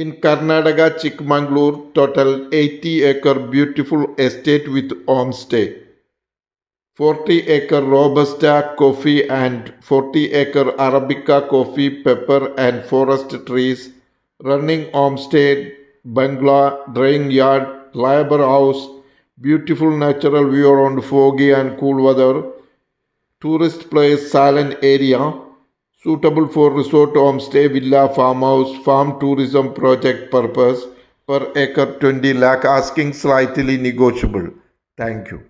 In Karnataka, Chikmagalur, total 80-acre beautiful estate with homestay, 40-acre Robusta coffee and 40-acre Arabica coffee, pepper and forest trees, running homestay, bungalow, drying yard, labor house, beautiful natural view around foggy and cool weather, tourist place, Salon area, suitable for resort, homestay, villa, farmhouse, farm tourism project purpose, per acre 20 lakh, asking slightly negotiable. Thank you.